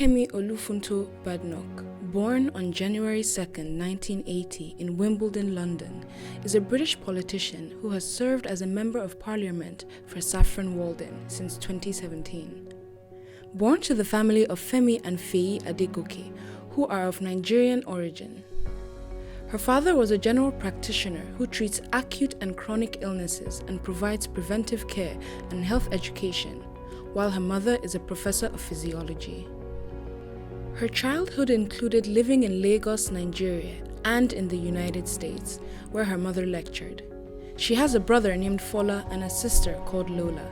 Olukemi Olufunto Badenoch, born on January 2, 1980 in Wimbledon, London, is a British politician who has served as a Member of Parliament for Saffron Walden since 2017. Born to the family of Femi and Feyi Adegoke, who are of Nigerian origin. Her father was a general practitioner who treats acute and chronic illnesses and provides preventive care and health education, while her mother is a professor of physiology. Her childhood included living in Lagos, Nigeria, and in the United States, where her mother lectured. She has a brother named Foyle and a sister called Lola.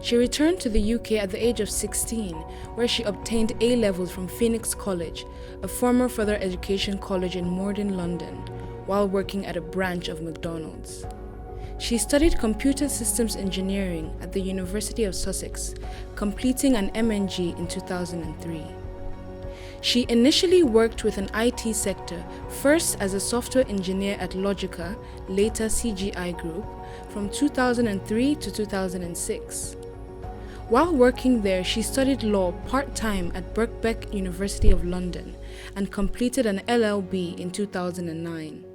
She returned to the UK at the age of 16, where she obtained A-levels from Phoenix College, a former further education college in Morden, London, while working at a branch of McDonald's. She studied computer systems engineering at the University of Sussex, completing an MNG in 2003. She initially worked with an IT sector, first as a software engineer at Logica, later CGI Group, from 2003 to 2006. While working there, she studied law part-time at Birkbeck University of London and completed an LLB in 2009.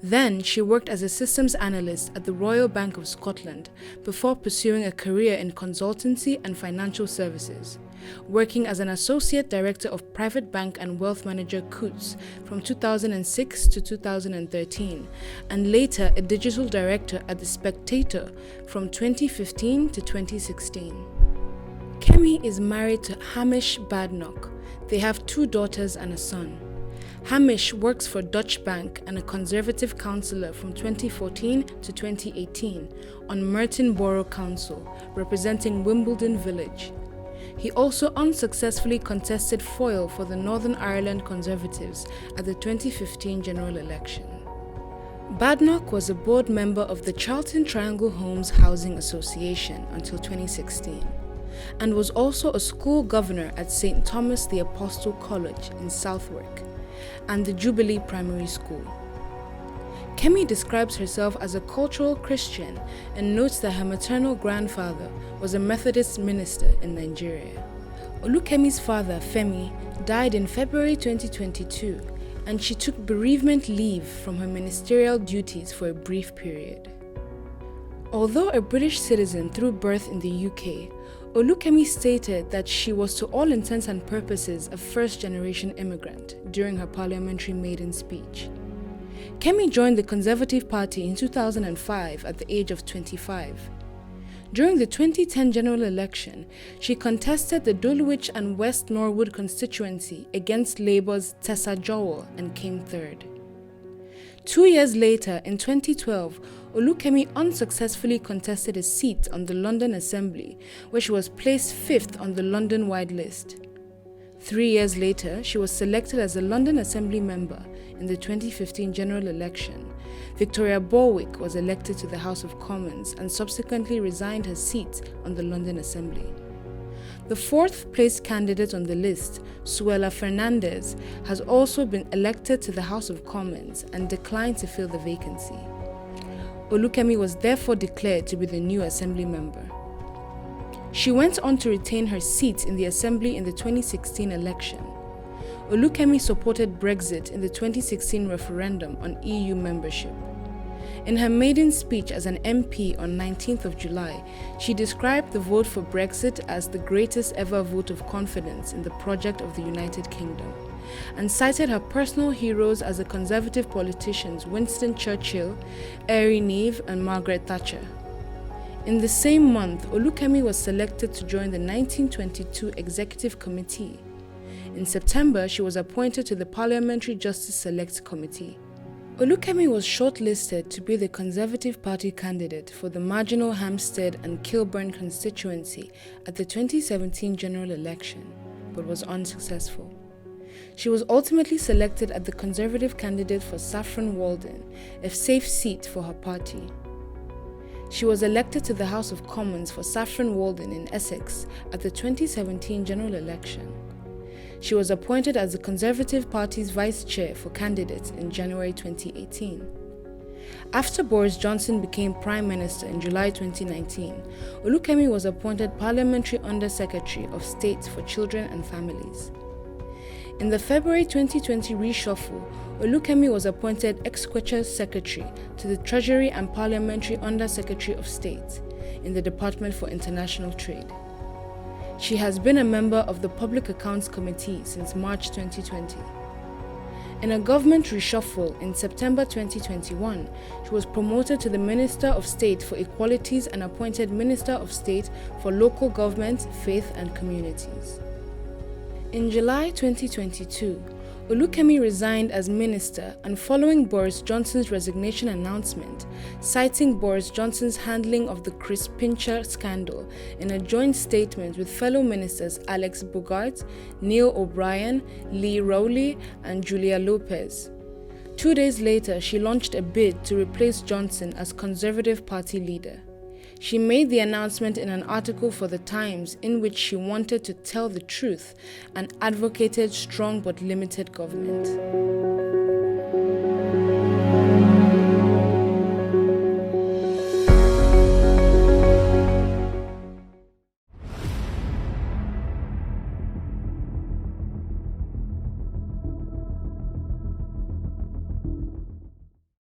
Then she worked as a systems analyst at the Royal Bank of Scotland before pursuing a career in consultancy and financial services, working as an associate director of private bank and wealth manager Coutts from 2006 to 2013, and later a digital director at The Spectator from 2015 to 2016. Kemi is married to Hamish Badenoch. They have 2 daughters and a son. Hamish works for Deutsche Bank and a Conservative councilor from 2014 to 2018 on Merton Borough Council, representing Wimbledon Village. He also unsuccessfully contested Foyle for the Northern Ireland Conservatives at the 2015 general election. Badenoch was a board member of the Charlton Triangle Homes Housing Association until 2016, and was also a school governor at St. Thomas the Apostle College in Southwark and the Jubilee Primary School. Kemi describes herself as a cultural Christian and notes that her maternal grandfather was a Methodist minister in Nigeria. Olukemi's father, Femi, died in February 2022, and she took bereavement leave from her ministerial duties for a brief period. Although a British citizen through birth in the UK, Olukemi stated that she was to all intents and purposes a first-generation immigrant during her parliamentary maiden speech. Kemi joined the Conservative Party in 2005 at the age of 25. During the 2010 general election, she contested the Dulwich and West Norwood constituency against Labour's Tessa Jowell and came third. 2 years later, in 2012, Olukemi unsuccessfully contested a seat on the London Assembly, where she was placed 5th on the London-wide list. 3 years later, she was selected as a London Assembly member in the 2015 general election. Victoria Borwick was elected to the House of Commons and subsequently resigned her seat on the London Assembly. The 4th-placed candidate on the list, Suella Fernandez, has also been elected to the House of Commons and declined to fill the vacancy. Olukemi was therefore declared to be the new Assembly member. She went on to retain her seat in the Assembly in the 2016 election. Olukemi supported Brexit in the 2016 referendum on EU membership. In her maiden speech as an MP on 19th of July, she described the vote for Brexit as the greatest ever vote of confidence in the project of the United Kingdom, and cited her personal heroes as the Conservative politicians Winston Churchill, Ari Neve, and Margaret Thatcher. In the same month, Olukemi was selected to join the 1922 Executive Committee. In September, she was appointed to the Parliamentary Justice Select Committee. Olukemi was shortlisted to be the Conservative Party candidate for the marginal Hampstead and Kilburn constituency at the 2017 general election, but was unsuccessful. She was ultimately selected as the Conservative candidate for Saffron Walden, a safe seat for her party. She was elected to the House of Commons for Saffron Walden in Essex at the 2017 general election. She was appointed as the Conservative Party's vice chair for candidates in January 2018. After Boris Johnson became Prime Minister in July 2019, Olukemi was appointed Parliamentary Under-Secretary of State for Children and Families. In the February 2020 reshuffle, Olukemi was appointed Exchequer Secretary to the Treasury and Parliamentary Under-Secretary of State in the Department for International Trade. She has been a member of the Public Accounts Committee since March 2020. In a government reshuffle in September 2021, she was promoted to the Minister of State for Equalities and appointed Minister of State for Local Government, Faith and Communities. In July 2022, Olukemi resigned as minister and following Boris Johnson's resignation announcement, citing Boris Johnson's handling of the Chris Pincher scandal in a joint statement with fellow ministers Alex Bogart, Neil O'Brien, Lee Rowley, and Julia Lopez. 2 days later, she launched a bid to replace Johnson as Conservative Party leader. She made the announcement in an article for The Times in which she wanted to tell the truth and advocated strong but limited government.